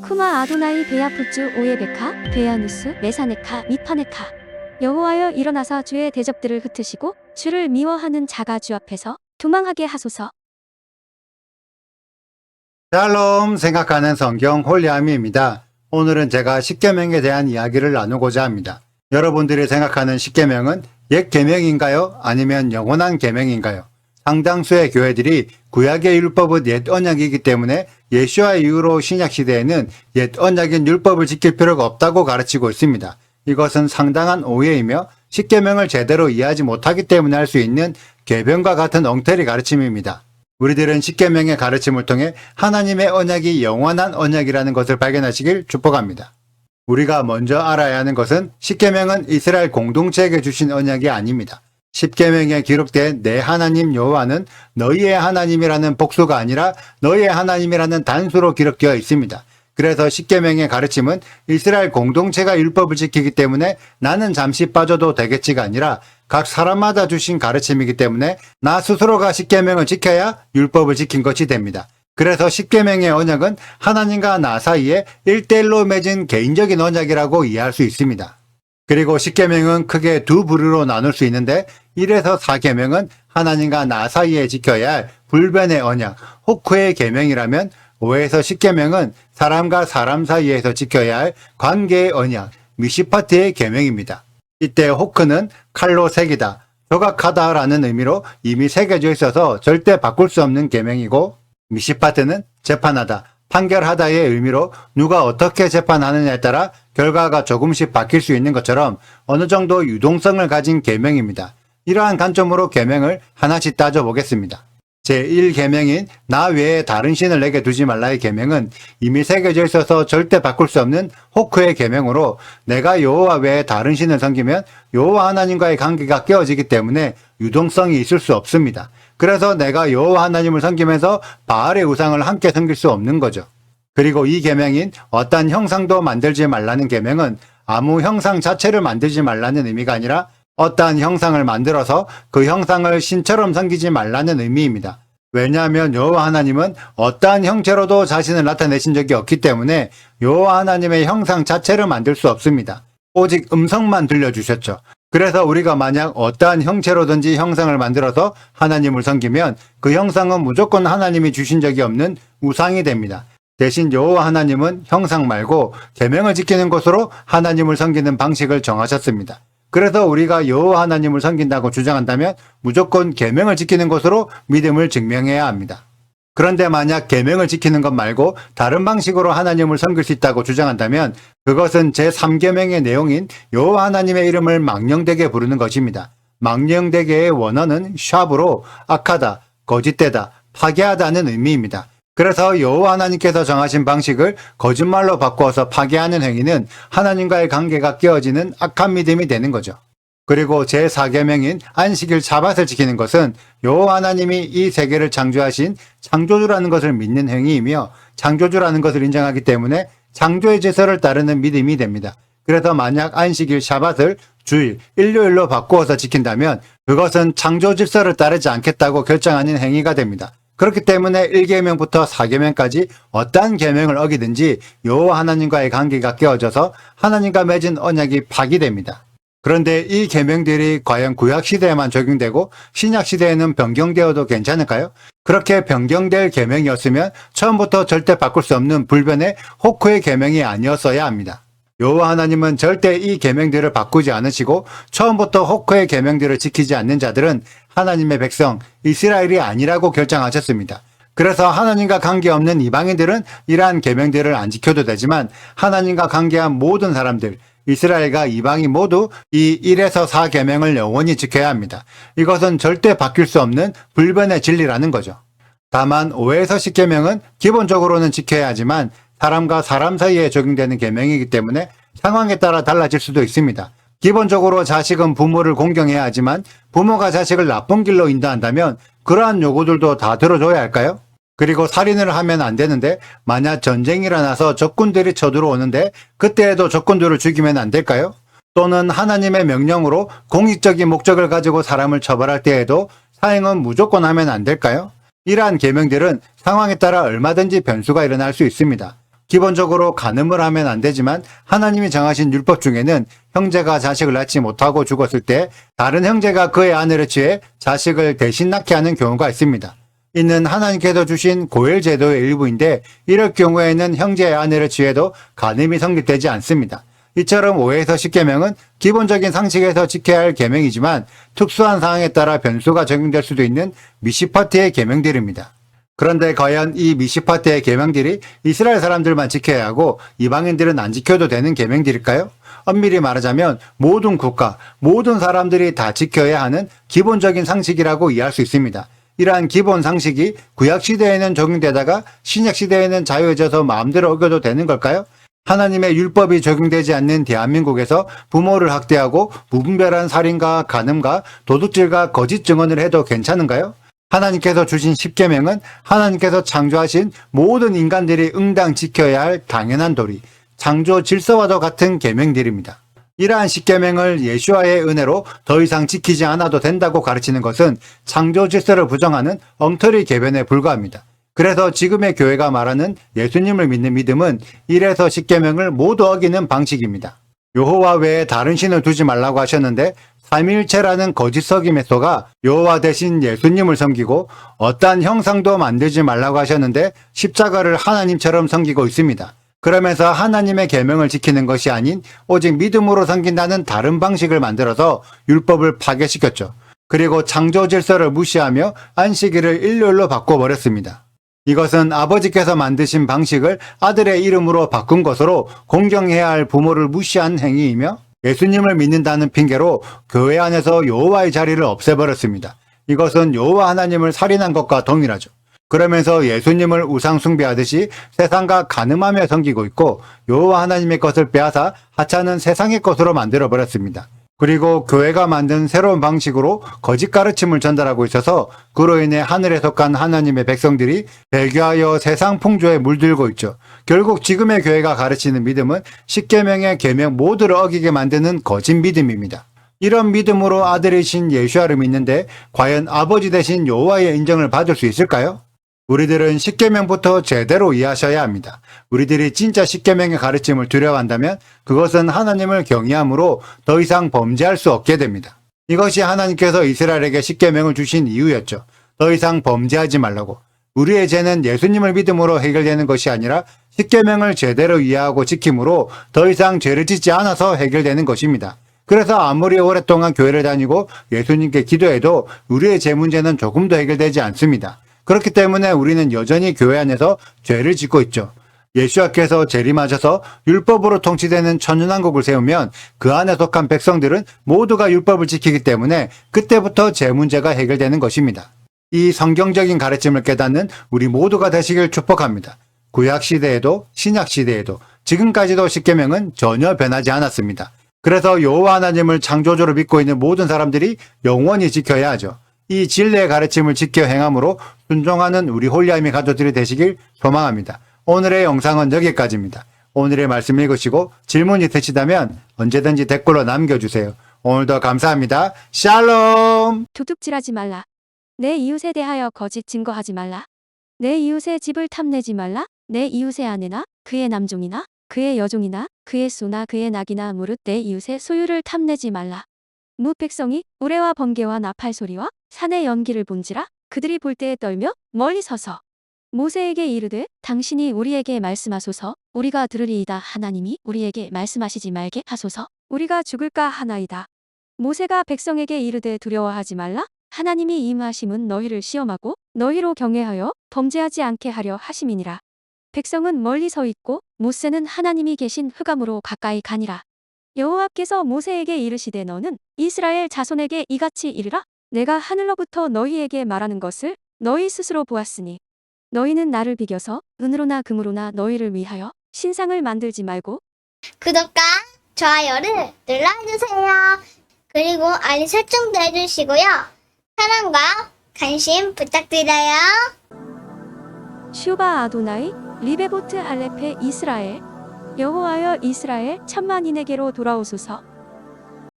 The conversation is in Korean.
쿠마 아도나이 베야푸츠 오예베카 베야누스 메사네카 미파네카. 여호와여 일어나사 주의 대적들을 흩으시고 주를 미워하는 자가 주 앞에서 도망하게 하소서. 샬롬 생각하는 성경 홀리아미입니다. 오늘은 제가 십계명에 대한 이야기를 나누고자 합니다. 여러분들이 생각하는 십계명은 옛 계명인가요? 아니면 영원한 계명인가요? 상당수의 교회들이 구약의 율법은 옛 언약이기 때문에 예수와 이후로 신약 시대에는 옛 언약인 율법을 지킬 필요가 없다고 가르치고 있습니다. 이것은 상당한 오해이며 십계명을 제대로 이해하지 못하기 때문에 할 수 있는 궤변과 같은 엉터리 가르침입니다. 우리들은 십계명의 가르침을 통해 하나님의 언약이 영원한 언약이라는 것을 발견하시길 축복합니다. 우리가 먼저 알아야 하는 것은 십계명은 이스라엘 공동체에게 주신 언약이 아닙니다. 십계명에 기록된 내 하나님 여호와는 너희의 하나님이라는 복수가 아니라 너희의 하나님이라는 단수로 기록되어 있습니다. 그래서 십계명의 가르침은 이스라엘 공동체가 율법을 지키기 때문에 나는 잠시 빠져도 되겠지가 아니라 각 사람마다 주신 가르침이기 때문에 나 스스로가 십계명을 지켜야 율법을 지킨 것이 됩니다. 그래서 십계명의 언약은 하나님과 나 사이에 1:1로 맺은 개인적인 언약이라고 이해할 수 있습니다. 그리고 십계명은 크게 두 부류로 나눌 수 있는데 1에서 4계명은 하나님과 나 사이에 지켜야 할 불변의 언약, 호크의 계명이라면 5에서 10계명은 사람과 사람 사이에서 지켜야 할 관계의 언약, 미시파트의 계명입니다. 이때 호크는 칼로 새기다, 조각하다라는 의미로 이미 새겨져 있어서 절대 바꿀 수 없는 계명이고, 미시파트는 재판하다, 판결하다의 의미로 누가 어떻게 재판하느냐에 따라 결과가 조금씩 바뀔 수 있는 것처럼 어느 정도 유동성을 가진 계명입니다. 이러한 관점으로 계명을 하나씩 따져보겠습니다. 제1계명인 나 외에 다른 신을 내게 두지 말라의 계명은 이미 새겨져 있어서 절대 바꿀 수 없는 호크의 계명으로 내가 여호와 외에 다른 신을 섬기면 여호와 하나님과의 관계가 깨어지기 때문에 유동성이 있을 수 없습니다. 그래서 내가 여호와 하나님을 섬기면서 바알의 우상을 함께 섬길 수 없는 거죠. 그리고 이 계명인 어떤 형상도 만들지 말라는 계명은 아무 형상 자체를 만들지 말라는 의미가 아니라 어떠한 형상을 만들어서 그 형상을 신처럼 섬기지 말라는 의미입니다. 왜냐하면 여호와 하나님은 어떠한 형체로도 자신을 나타내신 적이 없기 때문에 여호와 하나님의 형상 자체를 만들 수 없습니다. 오직 음성만 들려주셨죠. 그래서 우리가 만약 어떠한 형체로든지 형상을 만들어서 하나님을 섬기면 그 형상은 무조건 하나님이 주신 적이 없는 우상이 됩니다. 대신 여호와 하나님은 형상 말고 계명을 지키는 것으로 하나님을 섬기는 방식을 정하셨습니다. 그래서 우리가 여호와 하나님을 섬긴다고 주장한다면 무조건 계명을 지키는 것으로 믿음을 증명해야 합니다. 그런데 만약 계명을 지키는 것 말고 다른 방식으로 하나님을 섬길 수 있다고 주장한다면 그것은 제3계명의 내용인 여호와 하나님의 이름을 망령되게 부르는 것입니다. 망령되게의 원어는 샵으로 악하다, 거짓되다, 파괴하다는 의미입니다. 그래서 여호와 하나님께서 정하신 방식을 거짓말로 바꾸어서 파괴하는 행위는 하나님과의 관계가 깨어지는 악한 믿음이 되는 거죠. 그리고 제4계명인 안식일 샤밧을 지키는 것은 여호와 하나님이 이 세계를 창조하신 창조주라는 것을 믿는 행위이며 창조주라는 것을 인정하기 때문에 창조의 질서를 따르는 믿음이 됩니다. 그래서 만약 안식일 샤밧을 주일, 일요일로 바꾸어서 지킨다면 그것은 창조 질서를 따르지 않겠다고 결정하는 행위가 됩니다. 그렇기 때문에 1계명부터 4계명까지 어떠한 계명을 어기든지 여호와 하나님과의 관계가 깨어져서 하나님과 맺은 언약이 파기됩니다. 그런데 이 계명들이 과연 구약시대에만 적용되고 신약시대에는 변경되어도 괜찮을까요? 그렇게 변경될 계명이었으면 처음부터 절대 바꿀 수 없는 불변의 호크의 계명이 아니었어야 합니다. 여호와 하나님은 절대 이 계명들을 바꾸지 않으시고 처음부터 호크의 계명들을 지키지 않는 자들은 하나님의 백성 이스라엘이 아니라고 결정하셨습니다. 그래서 하나님과 관계없는 이방인들은 이러한 계명들을 안 지켜도 되지만 하나님과 관계한 모든 사람들 이스라엘과 이방인 모두 이 1에서 4계명을 영원히 지켜야 합니다. 이것은 절대 바뀔 수 없는 불변의 진리라는 거죠. 다만 5에서 10계명은 기본적으로는 지켜야 하지만 사람과 사람 사이에 적용되는 계명이기 때문에 상황에 따라 달라질 수도 있습니다. 기본적으로 자식은 부모를 공경해야 하지만 부모가 자식을 나쁜 길로 인도한다면 그러한 요구들도 다 들어줘야 할까요? 그리고 살인을 하면 안 되는데 만약 전쟁이 일어나서 적군들이 쳐들어오는데 그때에도 적군들을 죽이면 안 될까요? 또는 하나님의 명령으로 공익적인 목적을 가지고 사람을 처벌할 때에도 사형은 무조건 하면 안 될까요? 이러한 계명들은 상황에 따라 얼마든지 변수가 일어날 수 있습니다. 기본적으로 간음을 하면 안 되지만 하나님이 정하신 율법 중에는 형제가 자식을 낳지 못하고 죽었을 때 다른 형제가 그의 아내를 취해 자식을 대신 낳게 하는 경우가 있습니다. 이는 하나님께서 주신 고엘 제도의 일부인데 이럴 경우에는 형제의 아내를 취해도 간음이 성립되지 않습니다. 이처럼 5에서 10계명은 기본적인 상식에서 지켜야 할 계명이지만 특수한 상황에 따라 변수가 적용될 수도 있는 미시파트의 계명들입니다. 그런데 과연 이 미시파트의 계명들이 이스라엘 사람들만 지켜야 하고 이방인들은 안 지켜도 되는 계명들일까요? 엄밀히 말하자면 모든 국가, 모든 사람들이 다 지켜야 하는 기본적인 상식이라고 이해할 수 있습니다. 이러한 기본 상식이 구약시대에는 적용되다가 신약시대에는 자유해져서 마음대로 어겨도 되는 걸까요? 하나님의 율법이 적용되지 않는 대한민국에서 부모를 학대하고 무분별한 살인과 간음과 도둑질과 거짓 증언을 해도 괜찮은가요? 하나님께서 주신 10계명은 하나님께서 창조하신 모든 인간들이 응당 지켜야 할 당연한 도리, 창조 질서와도 같은 계명들입니다. 이러한 10계명을 예수와의 은혜로 더 이상 지키지 않아도 된다고 가르치는 것은 창조 질서를 부정하는 엉터리 개변에 불과합니다. 그래서 지금의 교회가 말하는 예수님을 믿는 믿음은 1에서 10계명을 모두 어기는 방식입니다. 여호와 외에 다른 신을 두지 말라고 하셨는데 삼위일체라는 거짓 석임의 소가 여호와 대신 예수님을 섬기고 어떠한 형상도 만들지 말라고 하셨는데 십자가를 하나님처럼 섬기고 있습니다. 그러면서 하나님의 계명을 지키는 것이 아닌 오직 믿음으로 섬긴다는 다른 방식을 만들어서 율법을 파괴시켰죠. 그리고 창조 질서를 무시하며 안식일을 일요일로 바꿔버렸습니다. 이것은 아버지께서 만드신 방식을 아들의 이름으로 바꾼 것으로 공경해야 할 부모를 무시한 행위이며 예수님을 믿는다는 핑계로 교회 안에서 여호와의 자리를 없애버렸습니다. 이것은 여호와 하나님을 살인한 것과 동일하죠. 그러면서 예수님을 우상 숭배하듯이 세상과 간음하며 섬기고 있고 여호와 하나님의 것을 빼앗아 하찮은 세상의 것으로 만들어버렸습니다. 그리고 교회가 만든 새로운 방식으로 거짓 가르침을 전달하고 있어서 그로 인해 하늘에 속한 하나님의 백성들이 배교하여 세상 풍조에 물들고 있죠. 결국 지금의 교회가 가르치는 믿음은 10계명의 계명 모두를 어기게 만드는 거짓 믿음입니다. 이런 믿음으로 아들이신 예수와를 믿는데 과연 아버지 대신 여호와의 인정을 받을 수 있을까요? 우리들은 10계명부터 제대로 이해하셔야 합니다. 우리들이 진짜 10계명의 가르침을 두려워한다면 그것은 하나님을 경외함으로 더 이상 범죄할 수 없게 됩니다. 이것이 하나님께서 이스라엘에게 10계명을 주신 이유였죠. 더 이상 범죄하지 말라고. 우리의 죄는 예수님을 믿음으로 해결되는 것이 아니라 10계명을 제대로 이해하고 지킴으로 더 이상 죄를 짓지 않아서 해결되는 것입니다. 그래서 아무리 오랫동안 교회를 다니고 예수님께 기도해도 우리의 죄 문제는 조금도 해결되지 않습니다. 그렇기 때문에 우리는 여전히 교회 안에서 죄를 짓고 있죠. 예수와께서 재림하셔서 율법으로 통치되는 천년왕국을 세우면 그 안에 속한 백성들은 모두가 율법을 지키기 때문에 그때부터 죄 문제가 해결되는 것입니다. 이 성경적인 가르침을 깨닫는 우리 모두가 되시길 축복합니다. 구약시대에도 신약시대에도 지금까지도 10계명은 전혀 변하지 않았습니다. 그래서 여호와 하나님을 창조주로 믿고 있는 모든 사람들이 영원히 지켜야 하죠. 이 진리의 가르침을 지켜 행함으로 순종하는 우리 홀리아임의 가족들이 되시길 소망합니다. 오늘의 영상은 여기까지입니다. 오늘의 말씀 읽으시고 질문 있으시다면 언제든지 댓글로 남겨주세요. 오늘도 감사합니다. 샬롬! 도둑질하지 말라. 내 이웃에 대하여 거짓 증거하지 말라. 내 이웃의 집을 탐내지 말라. 내 이웃의 아내나 그의 남종이나 그의 여종이나 그의 소나 그의 낙이나 무릇 내 이웃의 소유를 탐내지 말라. 무 백성이 우레와 번개와 나팔 소리와 산의 연기를 본지라 그들이 볼 때에 떨며 멀리 서서 모세에게 이르되 당신이 우리에게 말씀하소서 우리가 들으리이다. 하나님이 우리에게 말씀하시지 말게 하소서 우리가 죽을까 하나이다. 모세가 백성에게 이르되 두려워하지 말라. 하나님이 임하심은 너희를 시험하고 너희로 경외하여 범죄하지 않게 하려 하심이니라. 백성은 멀리 서 있고 모세는 하나님이 계신 흑암으로 가까이 가니라. 여호와께서 모세에게 이르시되 너는 이스라엘 자손에게 이같이 이르라. 내가 하늘로부터 너희에게 말하는 것을 너희 스스로 보았으니 너희는 나를 비겨서 은으로나 금으로나 너희를 위하여 신상을 만들지 말고 구독과 좋아요를 눌러주세요. 그리고 알림 설정도 해주시고요. 사랑과 관심 부탁드려요. 슈바 아도나이 리베보트 할레페 이스라엘 여호와여 이스라엘 천만인에게로 돌아오소서.